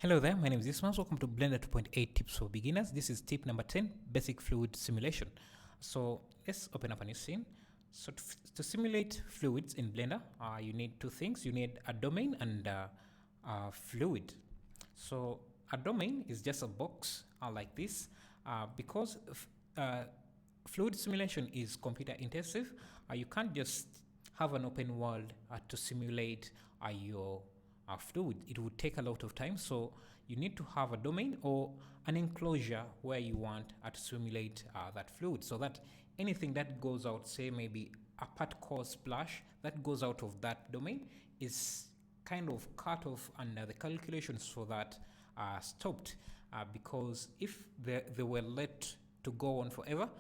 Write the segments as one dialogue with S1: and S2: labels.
S1: Hello there, my name is Ismas. Welcome to Blender 2.8 Tips for Beginners. This is tip number 10, Basic Fluid Simulation. So let's open up a new scene. So to simulate fluids in Blender, you need two things. You need a domain and a fluid. So a domain is just a box like this. Because fluid simulation is computer intensive, you can't just have an open world to simulate your fluid. It would take a lot of time, so you need to have a domain or an enclosure where you want to simulate that fluid, so that anything that goes out, say maybe a particle splash that goes out of that domain, is kind of cut off and the calculations for that are stopped, because if they were let to go on forever,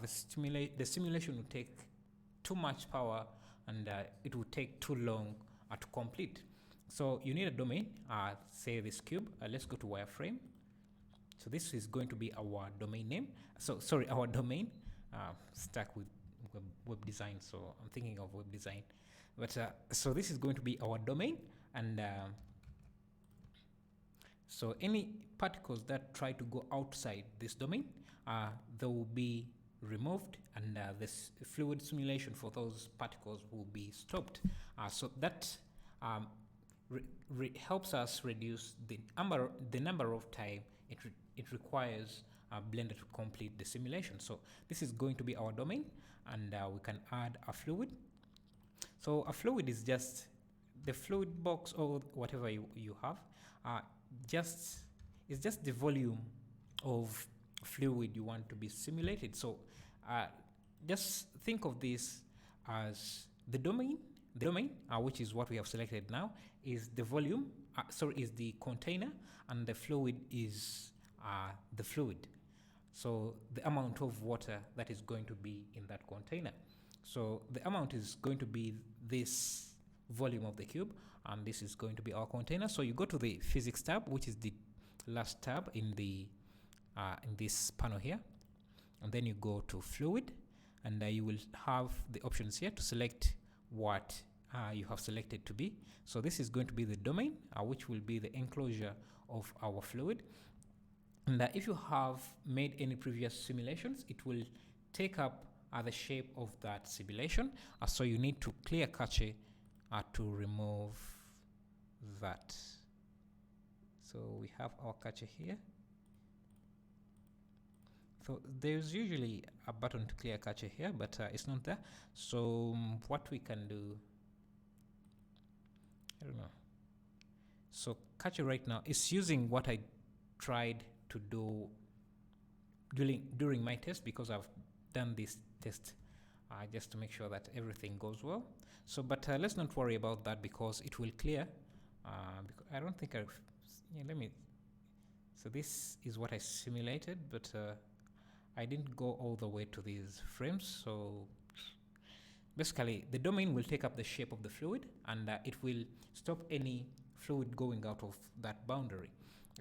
S1: the simulation would take too much power and it would take too long to complete. So you need a domain, say this cube. Let's go to wireframe. So this is going to be our domain name. So sorry, our domain. Stuck with web design, so I'm thinking of web design. But so this is going to be our domain, and so any particles that try to go outside this domain, they will be removed, and this fluid simulation for those particles will be stopped. So that helps us reduce the number of time it requires Blender to complete the simulation. So this is going to be our domain, and we can add a fluid. So a fluid is just the fluid box or whatever you have. It's just the volume of fluid you want to be simulated. So just think of this as the domain, which is what we have selected now, is the volume, is the container, and the fluid is the fluid. So the amount of water that is going to be in that container. So the amount is going to be this volume of the cube, and this is going to be our container. So you go to the physics tab, which is the last tab in this panel here, and then you go to fluid, and you will have the options here to select what you have selected to be. So this is going to be the domain, which will be the enclosure of our fluid. And if you have made any previous simulations, it will take up the shape of that simulation. So you need to clear cache to remove that. So we have our cache here. So there's usually a button to clear cache here, but it's not there. So what we can do, I don't know. So cache right now is using what I tried to do during my test, because I've done this test just to make sure that everything goes well. So but let's not worry about that, because it will clear. Because I don't think so this is what I simulated, but I didn't go all the way to these frames. So basically the domain will take up the shape of the fluid, and it will stop any fluid going out of that boundary.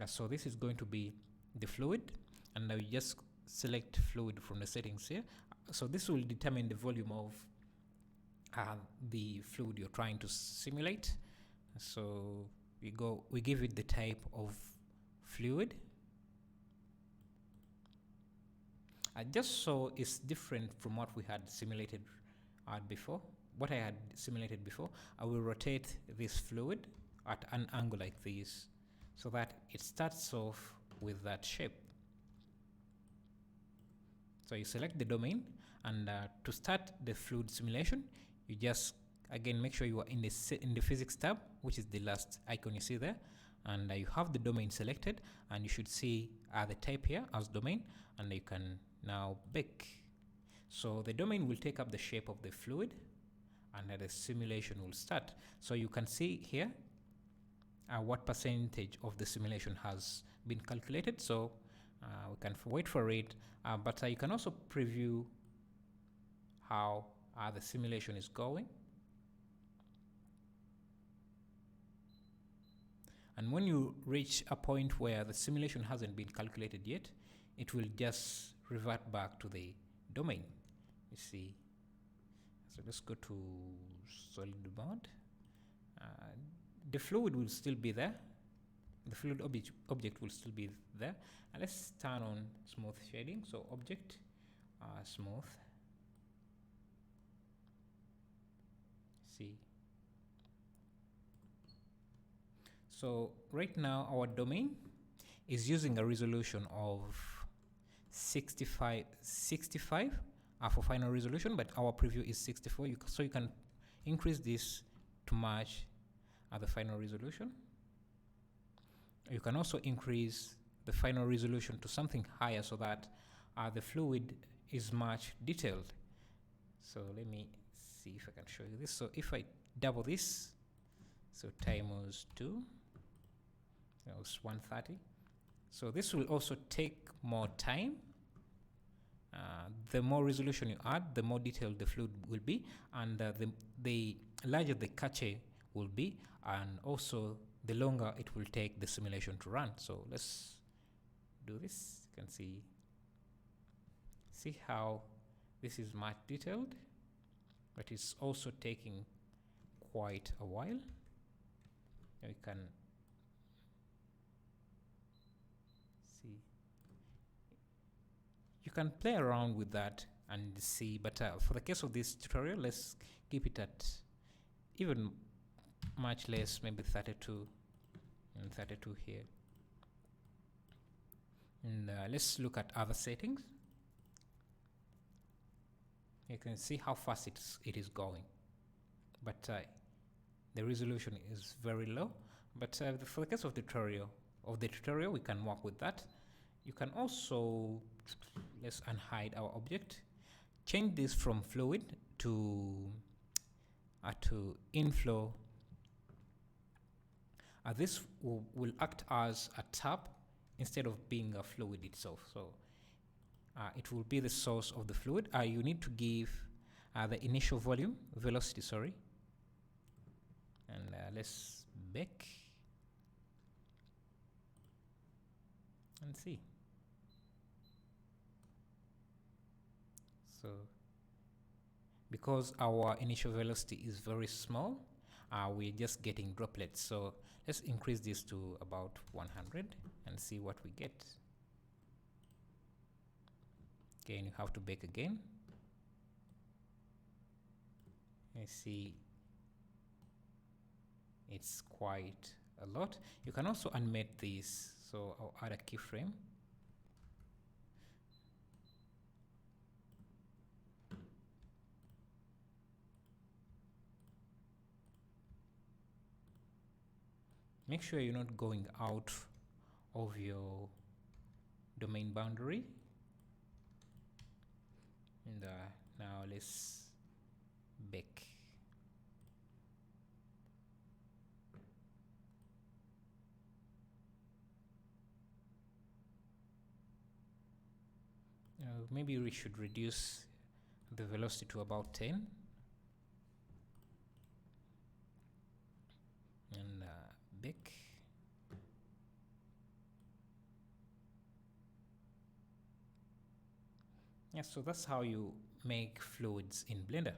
S1: So this is going to be the fluid, and now you just select fluid from the settings here. So this will determine the volume of the fluid you're trying to simulate. So we give it the type of fluid, just so it's different from what we had simulated before. What I had simulated before, I will rotate this fluid at an angle like this, so that it starts off with that shape. So you select the domain, and to start the fluid simulation, you just again make sure you are in the physics tab, which is the last icon you see there, and you have the domain selected, and you should see the type here as domain, and you can now bake. So the domain will take up the shape of the fluid, and the simulation will start. So you can see here what percentage of the simulation has been calculated. So we can wait for it, but you can also preview how the simulation is going. And when you reach a point where the simulation hasn't been calculated yet, it will just revert back to the domain. You see. So let's go to solid mode. The fluid will still be there, the fluid object will still be there. And let's turn on smooth shading. So object, smooth. See. So right now our domain is using a resolution of 65 for final resolution, but our preview is 64. So you can increase this to match the final resolution. You can also increase the final resolution to something higher so that the fluid is much detailed. So let me see if I can show you this. So if I double this, so times 2, that was 130. So this will also take more time. The more resolution you add, the more detailed the fluid will be, and the larger the cache will be, and also the longer it will take the simulation to run. So let's do this. You can see how this is much detailed, but it's also taking quite a while. Now you can see, you can play around with that and see, but for the case of this tutorial, let's keep it at even much less, maybe 32 and 32 here. And let's look at other settings. You can see how fast it is going, but the resolution is very low. But for the case of the tutorial, we can work with that. You can also, let's unhide our object, change this from fluid to inflow. This will act as a tap instead of being a fluid itself. So it will be the source of the fluid. You need to give the initial velocity, sorry. And let's bake and see. So because our initial velocity is very small, we're just getting droplets. So let's increase this to about 100 and see what we get. Again, you have to bake again. You see, it's quite a lot. You can also animate this. So I'll add a keyframe. Make sure you're not going out of your domain boundary. And now let's bake. Maybe we should reduce the velocity to about 10. And bake. Yeah, so that's how you make fluids in Blender.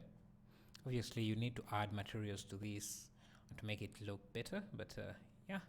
S1: Obviously, you need to add materials to this to make it look better, but yeah.